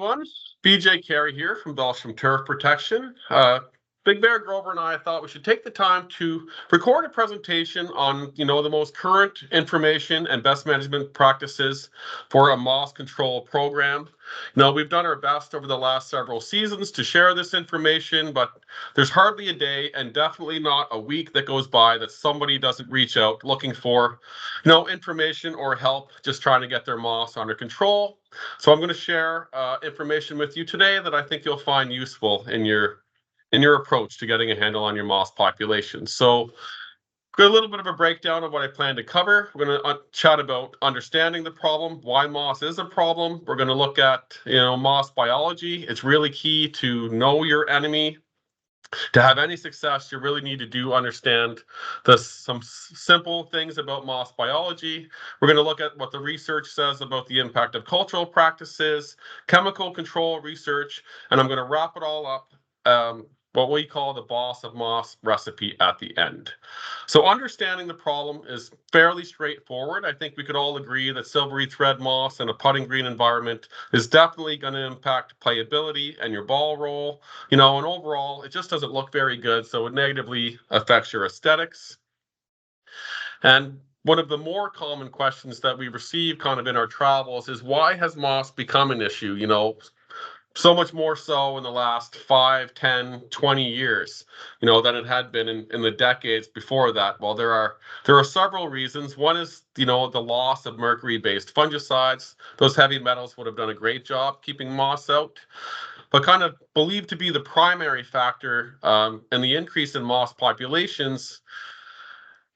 everyone. BJ Carey here from Belsham Turf Protection. Big Bear Grover and I thought we should take the time to record a presentation on, the most current information and best management practices for a moss control program. We've done our best over the last several seasons to share this information, but there's hardly a day and definitely not a week that goes by that somebody doesn't reach out looking for, information or help just trying to get their moss under control. So I'm going to share information with you today that I think you'll find useful in your approach to getting a handle on your moss population. So got a little bit of a breakdown of what I plan to cover. We're going to chat about understanding the problem, why moss is a problem. We're going to look at, moss biology. It's really key to know your enemy. To have any success, you really need to understand some simple things about moss biology. We're going to look at what the research says about the impact of cultural practices, chemical control research, and I'm going to wrap it all up, what we call the boss of moss recipe at the end. So understanding the problem is fairly straightforward. I think we could all agree that silvery thread moss in a putting green environment is definitely going to impact playability and your ball roll, and overall it just doesn't look very good, so it negatively affects your aesthetics. And one of the more common questions that we receive kind of in our travels is, why has moss become an issue? So much more so in the last 5, 10, 20 years, than it had been in the decades before that. Well, there are several reasons. One is, the loss of mercury-based fungicides. Those heavy metals would have done a great job keeping moss out. But kind of believed to be the primary factor in the increase in moss populations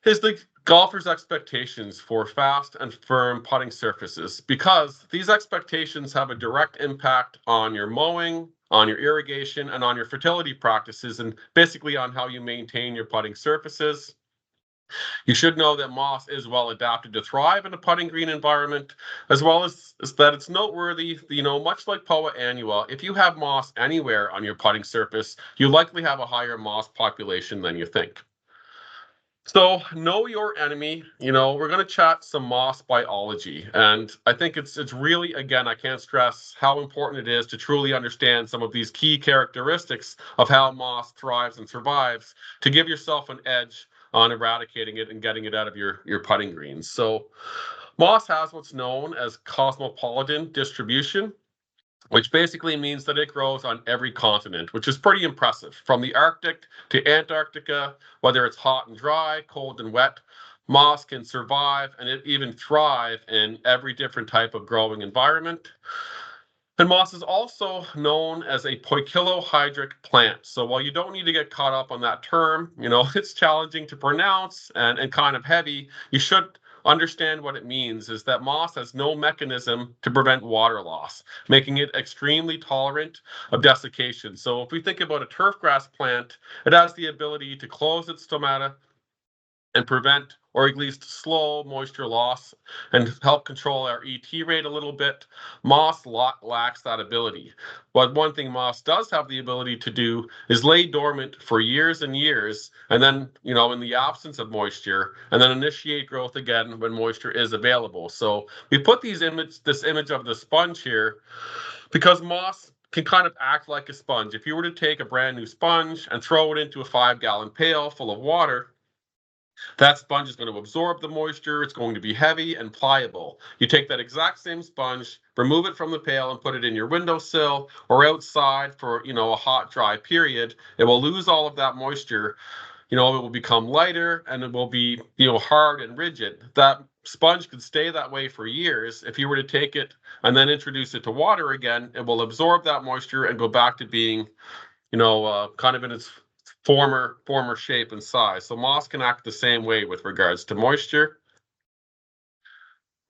is the golfers' expectations for fast and firm putting surfaces, because these expectations have a direct impact on your mowing, on your irrigation, and on your fertility practices, and basically on how you maintain your putting surfaces. You should know that moss is well adapted to thrive in a putting green environment, as well as that it's noteworthy, much like Poa annua, if you have moss anywhere on your putting surface, you likely have a higher moss population than you think. So know your enemy. We're going to chat some moss biology, and I think it's really, again, I can't stress how important it is to truly understand some of these key characteristics of how moss thrives and survives to give yourself an edge on eradicating it and getting it out of your putting greens. So moss has what's known as cosmopolitan distribution, which basically means that it grows on every continent, which is pretty impressive. From the Arctic to Antarctica, whether it's hot and dry, cold and wet, moss can survive and it even thrive in every different type of growing environment. And moss is also known as a poikilohydric plant. So while you don't need to get caught up on that term, it's challenging to pronounce and kind of heavy, you should understand what it means is that moss has no mechanism to prevent water loss, making it extremely tolerant of desiccation. So if we think about a turfgrass plant, it has the ability to close its stomata and prevent or at least slow moisture loss and help control our ET rate a little bit. Moss lacks that ability. But one thing moss does have the ability to do is lay dormant for years and years, and then, in the absence of moisture, and then initiate growth again when moisture is available. So we put this image of the sponge here because moss can kind of act like a sponge. If you were to take a brand new sponge and throw it into a 5-gallon pail full of water, that sponge is going to absorb the moisture. It's going to be heavy and pliable. You take that exact same sponge, remove it from the pail, and put it in your windowsill or outside for, a hot, dry period. It will lose all of that moisture. It will become lighter and it will be, hard and rigid. That sponge could stay that way for years. If you were to take it and then introduce it to water again, it will absorb that moisture and go back to being, kind of in its former shape and size. So moss can act the same way with regards to moisture.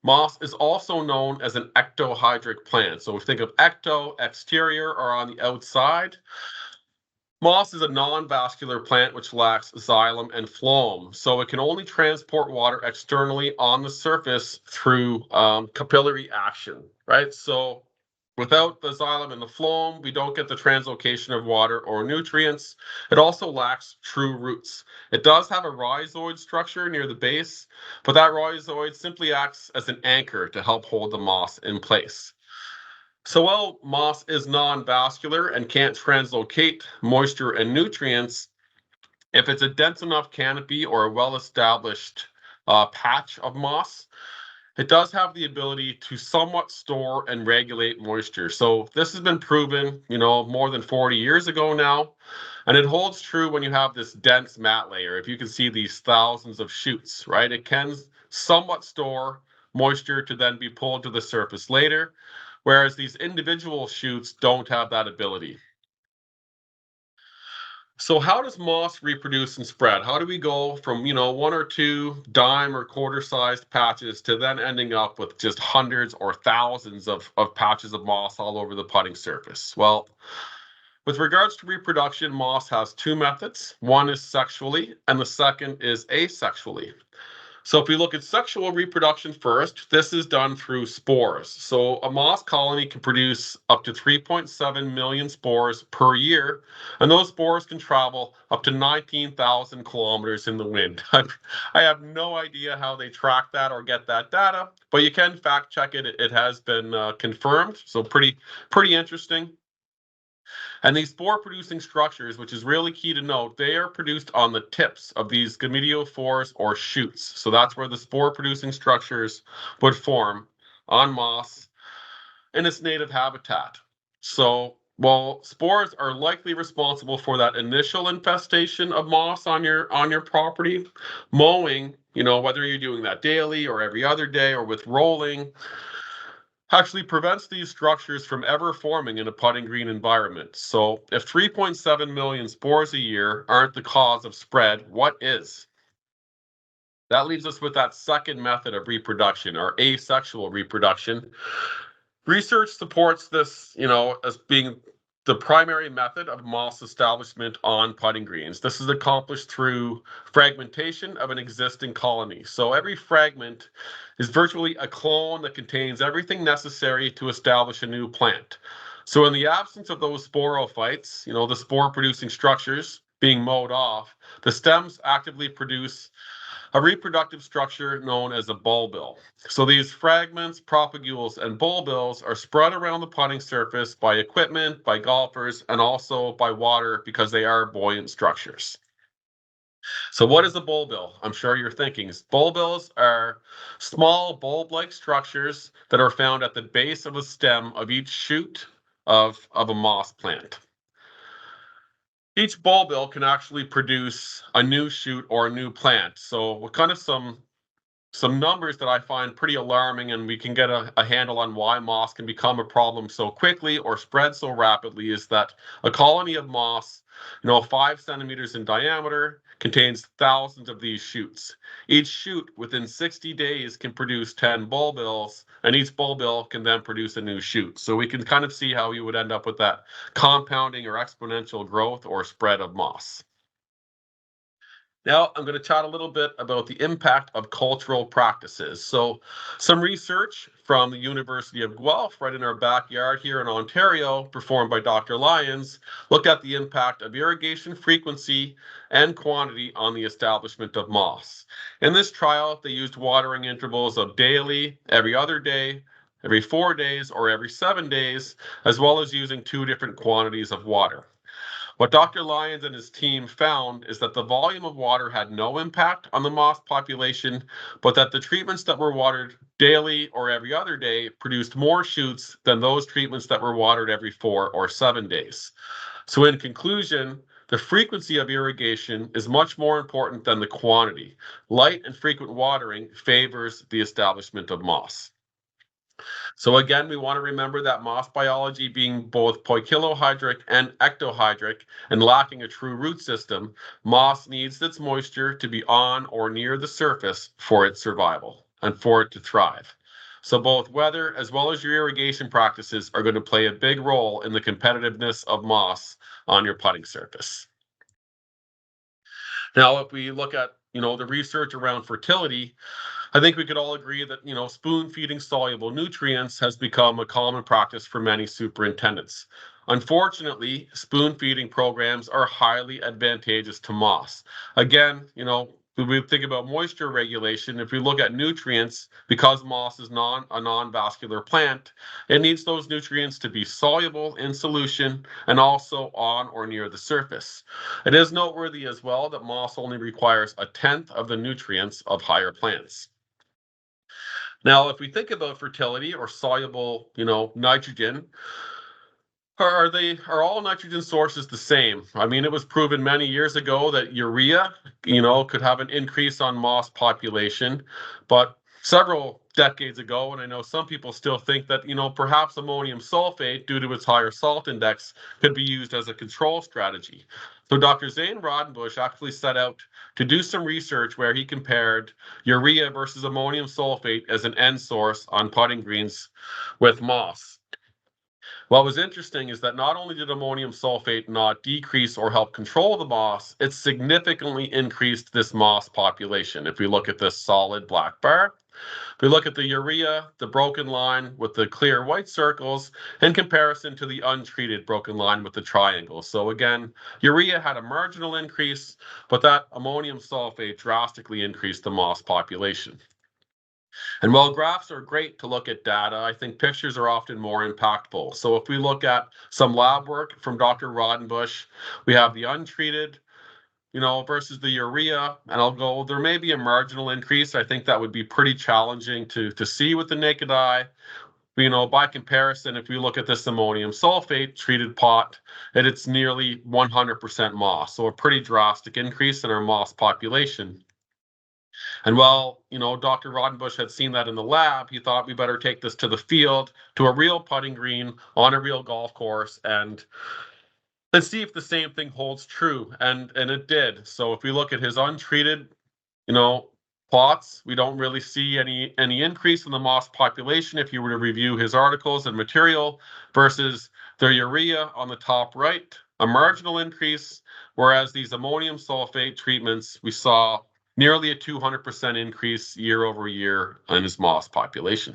Moss is also known as an ectohydric plant. So we think of ecto, exterior, or on the outside. Moss is a non-vascular plant which lacks xylem and phloem, so it can only transport water externally on the surface through capillary action, right? So without the xylem and the phloem, we don't get the translocation of water or nutrients. It also lacks true roots. It does have a rhizoid structure near the base, but that rhizoid simply acts as an anchor to help hold the moss in place. So while moss is non-vascular and can't translocate moisture and nutrients, if it's a dense enough canopy or a well-established patch of moss, it does have the ability to somewhat store and regulate moisture. So this has been proven, more than 40 years ago now. And it holds true when you have this dense mat layer. If you can see these thousands of shoots, right? It can somewhat store moisture to then be pulled to the surface later, whereas these individual shoots don't have that ability. So how does moss reproduce and spread? How do we go from, one or two dime or quarter sized patches to then ending up with just hundreds or thousands of patches of moss all over the putting surface? Well, with regards to reproduction, moss has two methods. One is sexually, and the second is asexually. So if we look at sexual reproduction first, this is done through spores. So a moss colony can produce up to 3.7 million spores per year, and those spores can travel up to 19,000 kilometers in the wind. I have no idea how they track that or get that data, but you can fact check it. It has been confirmed, so pretty interesting. And these spore producing structures, which is really key to note, they are produced on the tips of these gametiophores or shoots. So that's where the spore producing structures would form on moss in its native habitat. So while spores are likely responsible for that initial infestation of moss on your property, mowing, whether you're doing that daily or every other day or with rolling, actually prevents these structures from ever forming in a putting green environment. So if 3.7 million spores a year aren't the cause of spread, what is? That leaves us with that second method of reproduction, or asexual reproduction. Research supports this, as being the primary method of moss establishment on putting greens. This is accomplished through fragmentation of an existing colony. So every fragment is virtually a clone that contains everything necessary to establish a new plant. So in the absence of those sporophytes, the spore producing structures being mowed off, the stems actively produce a reproductive structure known as a bulbil. So these fragments, propagules, and bulbils are spread around the putting surface by equipment, by golfers, and also by water because they are buoyant structures. So what is a bulbil? I'm sure you're thinking. Bulbils are small bulb-like structures that are found at the base of a stem of each shoot of a moss plant. Each bulbil can actually produce a new shoot or a new plant. So what kind of some numbers that I find pretty alarming, and we can get a handle on why moss can become a problem so quickly or spread so rapidly, is that a colony of moss, 5 centimeters in diameter, contains thousands of these shoots. Each shoot within 60 days can produce 10 bulbils, and each bulbil can then produce a new shoot. So we can kind of see how you would end up with that compounding or exponential growth or spread of moss. Now, I'm going to chat a little bit about the impact of cultural practices. So, some research from the University of Guelph, right in our backyard here in Ontario, performed by Dr. Lyons, looked at the impact of irrigation frequency and quantity on the establishment of moss. In this trial, they used watering intervals of daily, every other day, every 4 days, or every 7 days, as well as using two different quantities of water. What Dr. Lyons and his team found is that the volume of water had no impact on the moss population, but that the treatments that were watered daily or every other day produced more shoots than those treatments that were watered every 4 or 7 days. So in conclusion, the frequency of irrigation is much more important than the quantity. Light and frequent watering favors the establishment of moss. So again, we want to remember that moss biology being both poikilohydric and ectohydric and lacking a true root system, moss needs its moisture to be on or near the surface for its survival and for it to thrive. So both weather as well as your irrigation practices are going to play a big role in the competitiveness of moss on your putting surface. Now, if we look at, the research around fertility, I think we could all agree that, spoon feeding soluble nutrients has become a common practice for many superintendents. Unfortunately, spoon feeding programs are highly advantageous to moss. Again, we think about moisture regulation. If we look at nutrients, because moss is a non-vascular plant, it needs those nutrients to be soluble in solution and also on or near the surface. It is noteworthy as well that moss only requires a tenth of the nutrients of higher plants. Now, if we think about fertility or soluble, nitrogen, are all nitrogen sources the same? I mean, it was proven many years ago that urea, could have an increase on moss population, but several decades ago, and I know some people still think that, perhaps ammonium sulfate, due to its higher salt index, could be used as a control strategy. So Dr. Zane Rodenbush actually set out to do some research where he compared urea versus ammonium sulfate as an end source on putting greens with moss. What was interesting is that not only did ammonium sulfate not decrease or help control the moss, it significantly increased this moss population. If we look at this solid black bar, if we look at the urea, the broken line with the clear white circles, in comparison to the untreated broken line with the triangles. So again, urea had a marginal increase, but that ammonium sulfate drastically increased the moss population. And while graphs are great to look at data, I think pictures are often more impactful. So if we look at some lab work from Dr. Rodenbush, we have the untreated, versus the urea, and I'll go, there may be a marginal increase. I think that would be pretty challenging to see with the naked eye. By comparison, if we look at this ammonium sulfate treated pot, it's nearly 100% moss. So a pretty drastic increase in our moss population. And while, Dr. Rodenbush had seen that in the lab, he thought we better take this to the field, to a real putting green on a real golf course, and let's see if the same thing holds true. And it did. So if we look at his untreated, plots, we don't really see any increase in the moss population if you were to review his articles and material, versus the urea on the top right, a marginal increase, whereas these ammonium sulfate treatments, we saw nearly a 200% increase year over year in his moss population.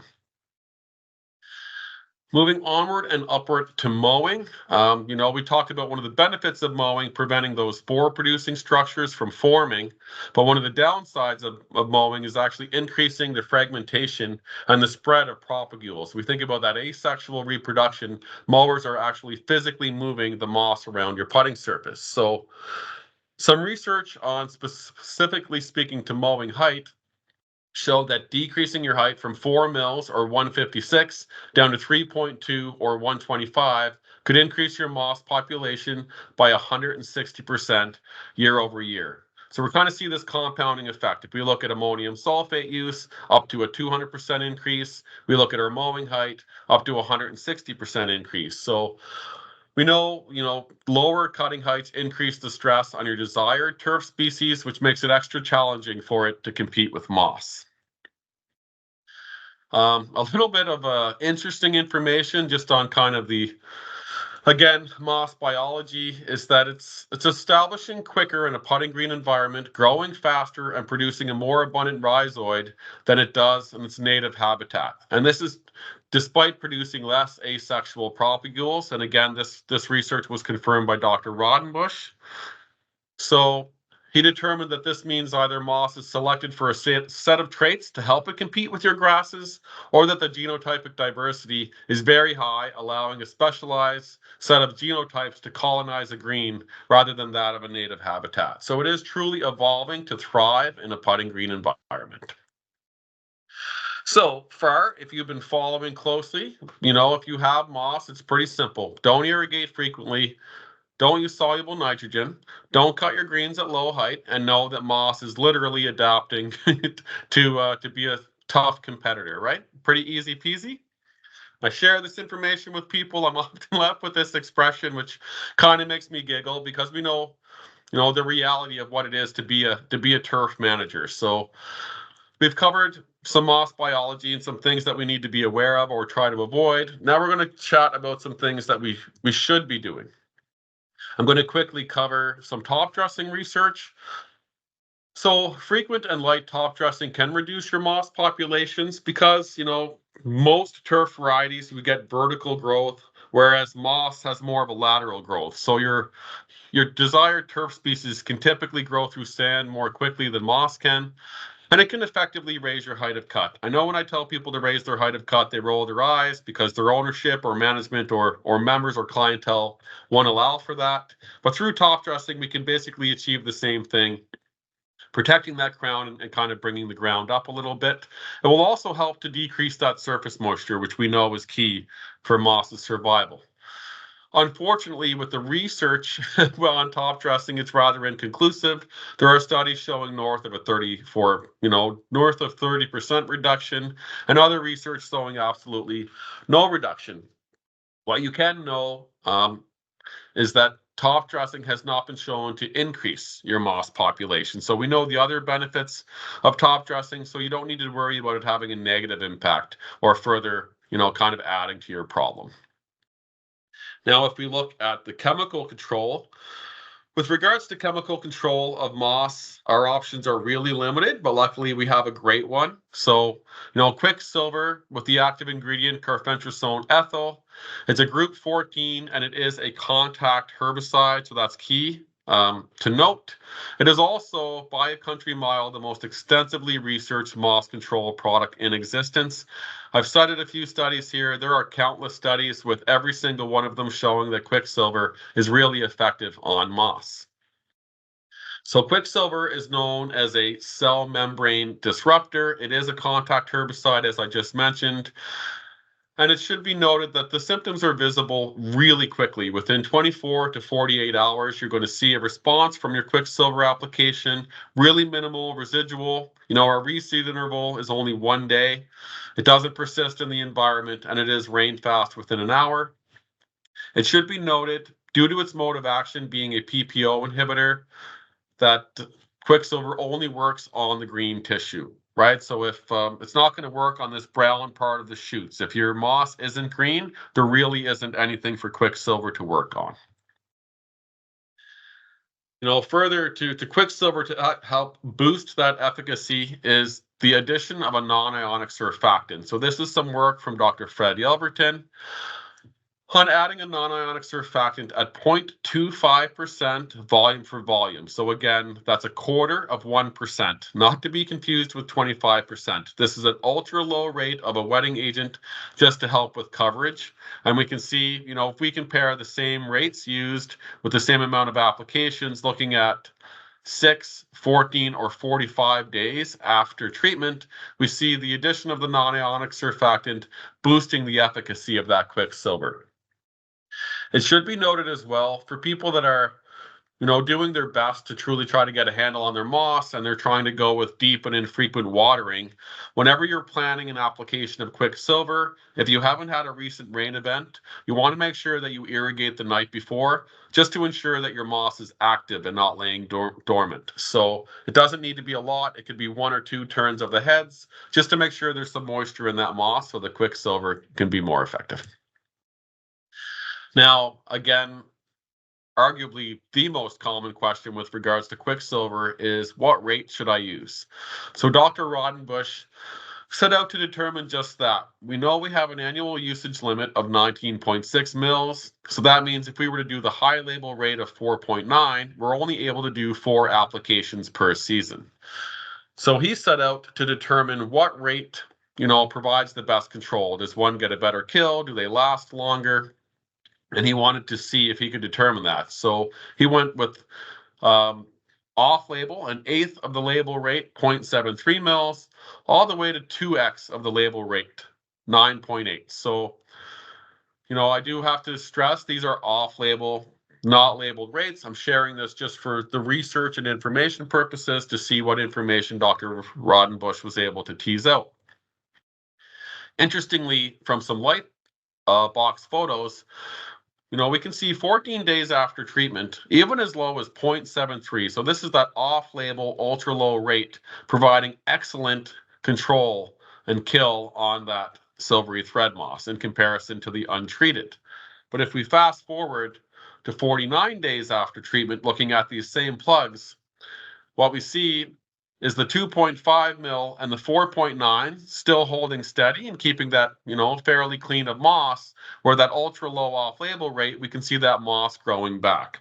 Moving onward and upward to mowing, we talked about one of the benefits of mowing, preventing those spore-producing structures from forming, but one of the downsides of mowing is actually increasing the fragmentation and the spread of propagules. We think about that asexual reproduction, mowers are actually physically moving the moss around your putting surface. So some research on specifically speaking to mowing height showed that decreasing your height from 4 mils or 156 down to 3.2 or 125 could increase your moss population by 160% year over year. So we're kind of see this compounding effect. If we look at ammonium sulfate use, up to a 200% increase. We look at our mowing height, up to 160% increase. So we know, lower cutting heights increase the stress on your desired turf species, which makes it extra challenging for it to compete with moss. A little bit of interesting information just on kind of the, again, moss biology is that it's establishing quicker in a putting green environment, growing faster and producing a more abundant rhizoid than it does in its native habitat. And this is despite producing less asexual propagules. And again, this research was confirmed by Dr. Rodenbush. So he determined that this means either moss is selected for a set of traits to help it compete with your grasses, or that the genotypic diversity is very high, allowing a specialized set of genotypes to colonize a green rather than that of a native habitat. So it is truly evolving to thrive in a putting green environment. So far, if you've been following closely, if you have moss, it's pretty simple. Don't irrigate frequently. Don't use soluble nitrogen. Don't cut your greens at low height, and know that moss is literally adapting to be a tough competitor, right? Pretty easy peasy. I share this information with people. I'm often left with this expression, which kind of makes me giggle, because we know, the reality of what it is to be a turf manager. So we've covered some moss biology and some things that we need to be aware of or try to avoid. Now we're going to chat about some things that we should be doing. I'm going to quickly cover some top dressing research. So frequent and light top dressing can reduce your moss populations because, most turf varieties, we get vertical growth whereas moss has more of a lateral growth. So your desired turf species can typically grow through sand more quickly than moss can, and it can effectively raise your height of cut. I know when I tell people to raise their height of cut, they roll their eyes because their ownership or management or members or clientele won't allow for that. But through top dressing, we can basically achieve the same thing, protecting that crown and kind of bringing the ground up a little bit. It will also help to decrease that surface moisture, which we know is key for moss's survival. Unfortunately, with the research well, on top dressing, it's rather inconclusive. There are studies showing north of 30% reduction, and other research showing absolutely no reduction. What you can know is that top dressing has not been shown to increase your moss population. So we know the other benefits of top dressing, so you don't need to worry about it having a negative impact or further, kind of adding to your problem. Now, if we look at the chemical control, with regards to chemical control of moss, our options are really limited, but luckily we have a great one. So, Quicksilver with the active ingredient carfentrazone ethyl. It's a group 14 and it is a contact herbicide, so that's key to note. It is also, by a country mile, the most extensively researched moss control product in existence. I've cited a few studies here. There are countless studies with every single one of them showing that Quicksilver is really effective on moss. So Quicksilver is known as a cell membrane disruptor. It is a contact herbicide, as I just mentioned. And it should be noted that the symptoms are visible really quickly. Within 24 to 48 hours, you're going to see a response from your Quicksilver application, really minimal residual. Our reseed interval is only 1 day. It doesn't persist in the environment, and it is rain fast within an hour. It should be noted, due to its mode of action being a PPO inhibitor, that Quicksilver only works on the green tissue. Right, so if it's not going to work on this brown part of the shoots, if your moss isn't green, there really isn't anything for Quicksilver to work on. Further to Quicksilver to help boost that efficacy is the addition of a non-ionic surfactant. So this is some work from Dr. Fred Yelverton on adding a non-ionic surfactant at 0.25% volume for volume. So again, that's 1/4%, not to be confused with 25%. This is an ultra low rate of a wetting agent just to help with coverage. And we can see, if we compare the same rates used with the same amount of applications, looking at 6, 14, or 45 days after treatment, we see the addition of the non-ionic surfactant boosting the efficacy of that Quicksilver. It should be noted as well for people that are, doing their best to truly try to get a handle on their moss and they're trying to go with deep and infrequent watering. Whenever you're planning an application of Quicksilver, if you haven't had a recent rain event, you want to make sure that you irrigate the night before just to ensure that your moss is active and not laying dormant. So it doesn't need to be a lot. It could be 1 or 2 turns of the heads just to make sure there's some moisture in that moss so the Quicksilver can be more effective. Now, again, arguably the most common question with regards to Quicksilver is what rate should I use? So Dr. Rodenbush set out to determine just that. We know we have an annual usage limit of 19.6 mils. So that means if we were to do the high label rate of 4.9, we're only able to do 4 applications per season. So he set out to determine what rate, provides the best control. Does one get a better kill? Do they last longer? And he wanted to see if he could determine that. So he went with off-label, 1/8 of the label rate, 0.73 mils, all the way to 2x of the label rate, 9.8. So, I do have to stress these are off-label, not labeled rates. I'm sharing this just for the research and information purposes to see what information Dr. Rodenbush was able to tease out. Interestingly, from some light box photos, we can see 14 days after treatment, even as low as 0.73. So this is that off-label, ultra-low rate, providing excellent control and kill on that silvery thread moss in comparison to the untreated. But if we fast forward to 49 days after treatment, looking at these same plugs, what we see is the 2.5 mil and the 4.9 still holding steady and keeping that, fairly clean of moss, where that ultra low off-label rate, we can see that moss growing back.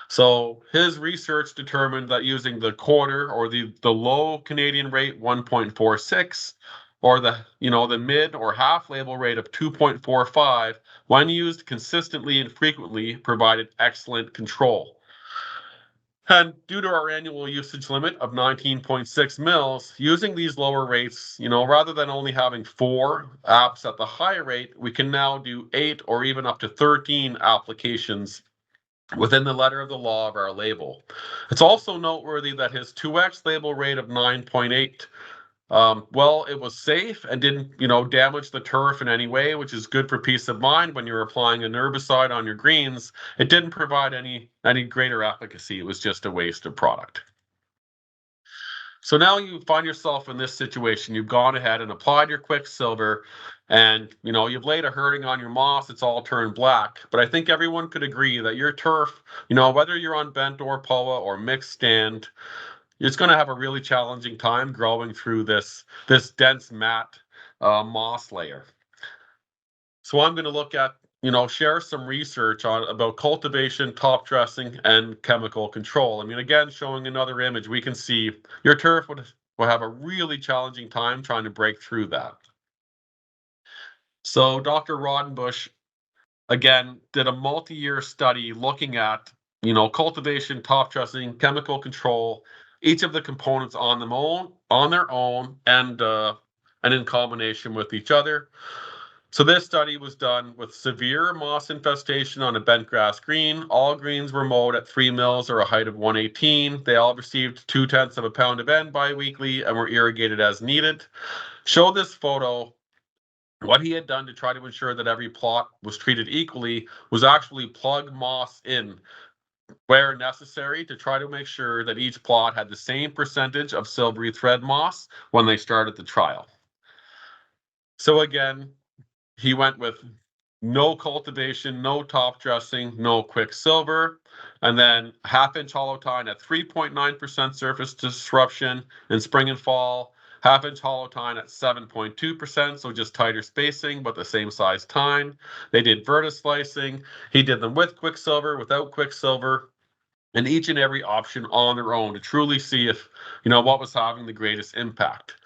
So his research determined that using the quarter or the low Canadian rate 1.46 or the mid or half label rate of 2.45, when used consistently and frequently, provided excellent control. And due to our annual usage limit of 19.6 mils, using these lower rates, rather than only having 4 apps at the higher rate, we can now do 8 or even up to 13 applications within the letter of the law of our label. It's also noteworthy that his 2x label rate of 9.8, it was safe and didn't, damage the turf in any way, which is good for peace of mind when you're applying an herbicide on your greens. It didn't provide any greater efficacy. It was just a waste of product. So now you find yourself in this situation. You've gone ahead and applied your Quicksilver, and you've laid a herding on your moss. It's all turned black. But I think everyone could agree that your turf, whether you're on bent or POA or mixed stand, it's going to have a really challenging time growing through this dense matte moss layer. So I'm going to look at, share some research about cultivation, top dressing, and chemical control. I mean, again, showing another image, we can see your turf will have a really challenging time trying to break through that. So Dr. Rodenbush, again, did a multi-year study looking at, cultivation, top dressing, chemical control, each of the components on their own, and in combination with each other. So this study was done with severe moss infestation on a bent grass green. All greens were mowed at 3 mils or a height of 118. They all received 0.2 of a pound of N biweekly and were irrigated as needed. Show this photo. What he had done to try to ensure that every plot was treated equally was actually plug moss in where necessary to try to make sure that each plot had the same percentage of silvery thread moss when they started the trial. So again, he went with no cultivation, no top dressing, no Quicksilver, and then half-inch hollow tine at 3.9% surface disruption in spring and fall, half-inch hollow tine at 7.2%, so just tighter spacing, but the same size tine. They did vertislicing. He did them with Quicksilver, without Quicksilver, and each and every option on their own to truly see if, what was having the greatest impact.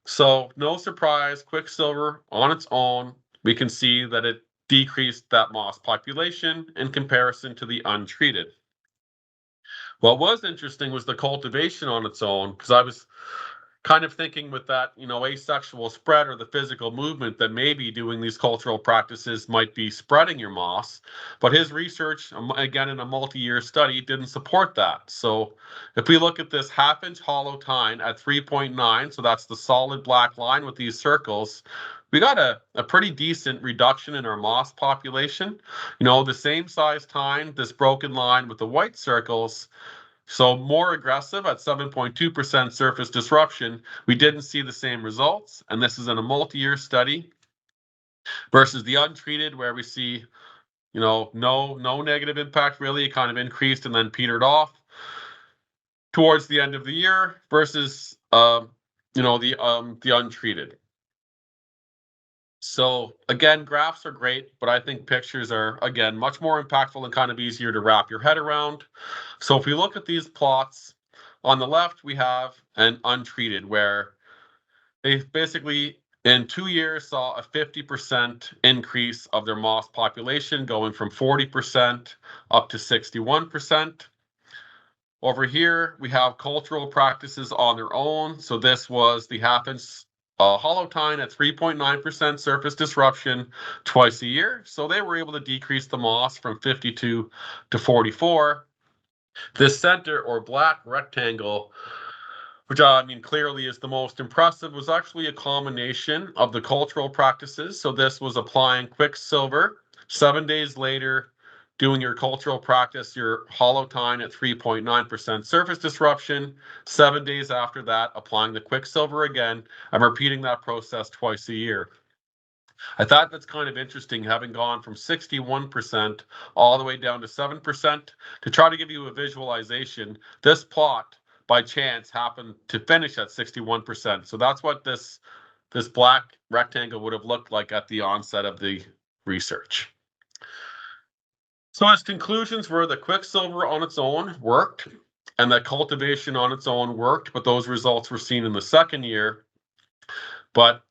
So no surprise, Quicksilver on its own, we can see that it decreased that moss population in comparison to the untreated. What was interesting was the cultivation on its own, because I was kind of thinking with that, asexual spread or the physical movement that maybe doing these cultural practices might be spreading your moss. But his research, again, in a multi-year study, didn't support that. So if we look at this half-inch hollow tine at 3.9, so that's the solid black line with these circles, we got a pretty decent reduction in our moss population. The same size tine, this broken line with the white circles, so more aggressive at 7.2% surface disruption, we didn't see the same results. And this is in a multi-year study versus the untreated where we see, no negative impact really. It kind of increased and then petered off towards the end of the year versus, the untreated. So again, graphs are great, but I think pictures are, again, much more impactful and kind of easier to wrap your head around. So if we look at these plots, on the left, we have an untreated where they basically in 2 years saw a 50% increase of their moss population going from 40% up to 61%. Over here, we have cultural practices on their own. So this was the half-inch hollow tine at 3.9% surface disruption twice a year. So they were able to decrease the moss from 52 to 44. This center or black rectangle, which clearly is the most impressive, was actually a combination of the cultural practices. So this was applying Quicksilver 7 days later, doing your cultural practice, your hollow tine at 3.9% surface disruption. 7 days after that, applying the Quicksilver again and repeating that process twice a year. I thought that's kind of interesting, having gone from 61% all the way down to 7%. To try to give you a visualization, this plot by chance happened to finish at 61%. So that's what this black rectangle would have looked like at the onset of the research. So his conclusions were that quicksilver on its own worked and that cultivation on its own worked, but those results were seen in the second year. But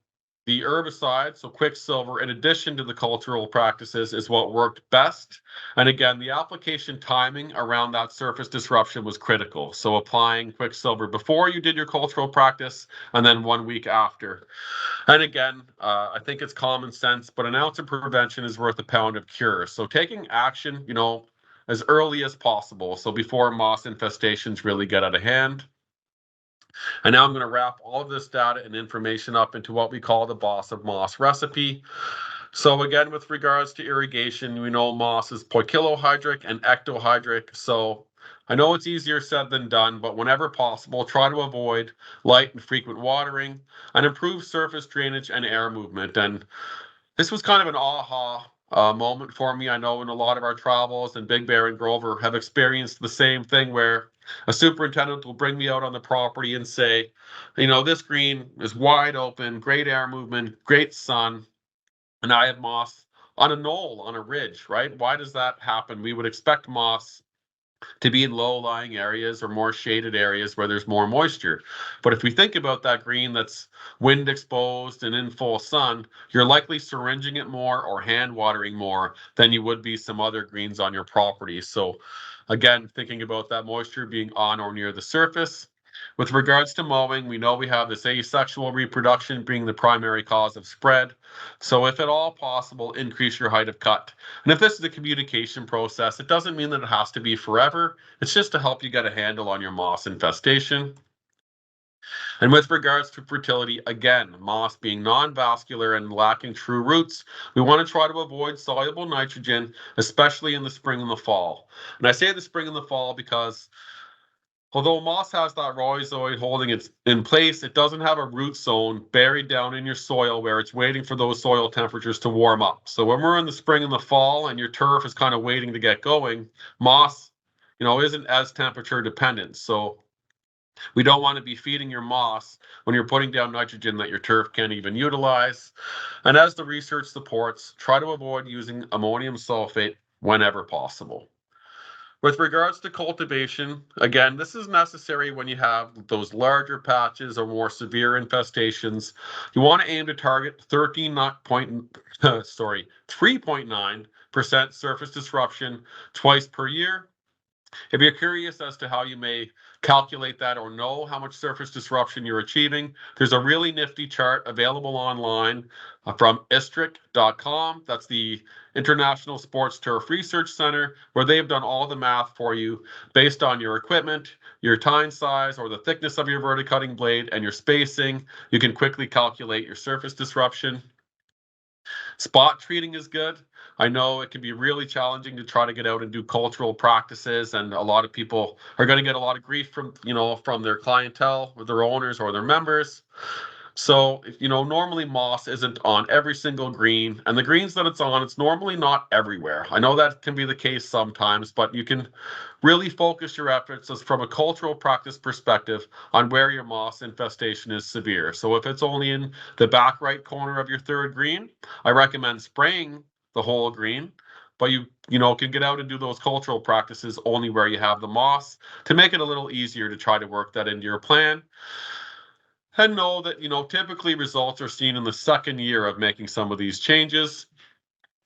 the herbicide, so quicksilver, in addition to the cultural practices, is what worked best. And again, the application timing around that surface disruption was critical. So applying quicksilver before you did your cultural practice and then 1 week after. And again, I think it's common sense, but an ounce of prevention is worth a pound of cure. So taking action, as early as possible. So before moss infestations really get out of hand. And now I'm going to wrap all of this data and information up into what we call the Boss of Moss recipe. So again, with regards to irrigation, we know moss is poikilohydric and ectohydric. So I know it's easier said than done, but whenever possible, try to avoid light and frequent watering and improve surface drainage and air movement. And this was kind of an aha moment for me. I know in a lot of our travels, and Big Bear and Grover have experienced the same thing where a superintendent will bring me out on the property and say, this green is wide open, great air movement, great sun, and I have moss on a knoll, on a ridge, right? Why does that happen? We would expect moss to be in low-lying areas or more shaded areas where there's more moisture. But if we think about that green that's wind exposed and in full sun, you're likely syringing it more or hand watering more than you would be some other greens on your property. So again, thinking about that moisture being on or near the surface. With regards to mowing, we know we have this asexual reproduction being the primary cause of spread. So if at all possible, increase your height of cut. And if this is a communication process, it doesn't mean that it has to be forever. It's just to help you get a handle on your moss infestation. And with regards to fertility, again, moss being non-vascular and lacking true roots, we want to try to avoid soluble nitrogen, especially in the spring and the fall. And I say the spring and the fall because although moss has that rhizoid holding it in place, it doesn't have a root zone buried down in your soil where it's waiting for those soil temperatures to warm up. So when we're in the spring and the fall and your turf is kind of waiting to get going, moss, isn't as temperature dependent. So we don't want to be feeding your moss when you're putting down nitrogen that your turf can't even utilize. And as the research supports, try to avoid using ammonium sulfate whenever possible. With regards to cultivation, again, this is necessary when you have those larger patches or more severe infestations. You want to aim to target 3.9% surface disruption twice per year. If you're curious as to how you may calculate that or know how much surface disruption you're achieving, there's a really nifty chart available online from istric.com. That's the International Sports Turf Research Center, where they've done all the math for you based on your equipment, your tine size, or the thickness of your verticutting blade, and your spacing. You can quickly calculate your surface disruption. Spot treating is good. I know it can be really challenging to try to get out and do cultural practices, and a lot of people are going to get a lot of grief from their clientele or their owners or their members. So, normally moss isn't on every single green, and the greens that it's on, it's normally not everywhere. I know that can be the case sometimes, but you can really focus your efforts from a cultural practice perspective on where your moss infestation is severe. So if it's only in the back right corner of your third green, I recommend spraying the whole green, but you can get out and do those cultural practices only where you have the moss to make it a little easier to try to work that into your plan. And know that, typically results are seen in the second year of making some of these changes.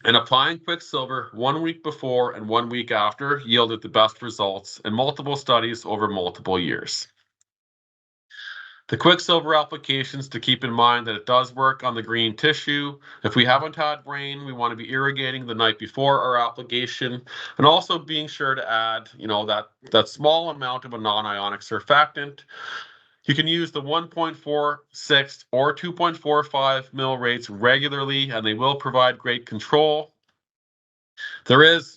And applying quicksilver 1 week before and 1 week after yielded the best results in multiple studies over multiple years. The quicksilver applications, to keep in mind that it does work on the green tissue. If we haven't had rain, we want to be irrigating the night before our application, and also being sure to add, that small amount of a non-ionic surfactant. You can use the 1.46 or 2.45 mil rates regularly, and they will provide great control. There is,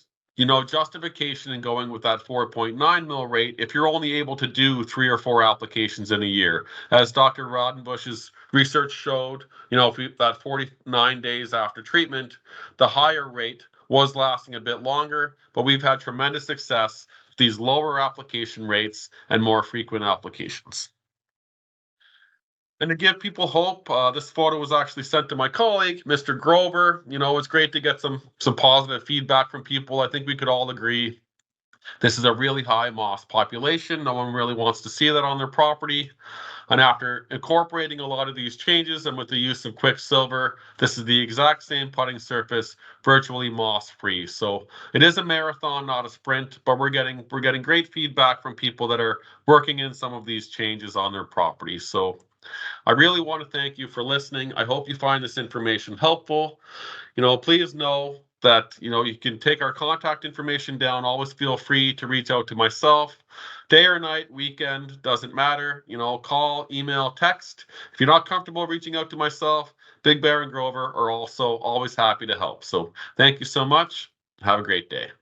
justification in going with that 4.9 mil rate if you're only able to do 3 or 4 applications in a year. As Dr. Rodenbush's research showed, that 49 days after treatment, the higher rate was lasting a bit longer, but we've had tremendous success these lower application rates and more frequent applications. And to give people hope, this photo was actually sent to my colleague, Mr. Grover. It's great to get some positive feedback from people. I think we could all agree this is a really high moss population. No one really wants to see that on their property. And after incorporating a lot of these changes and with the use of Quicksilver, this is the exact same putting surface, virtually moss-free. So it is a marathon, not a sprint, but we're getting great feedback from people that are working in some of these changes on their property. So I really want to thank you for listening. I hope you find this information helpful. Please know that, you can take our contact information down. Always feel free to reach out to myself. Day or night, weekend, doesn't matter. Call, email, text. If you're not comfortable reaching out to myself, Big Bear and Grover are also always happy to help. So thank you so much. Have a great day.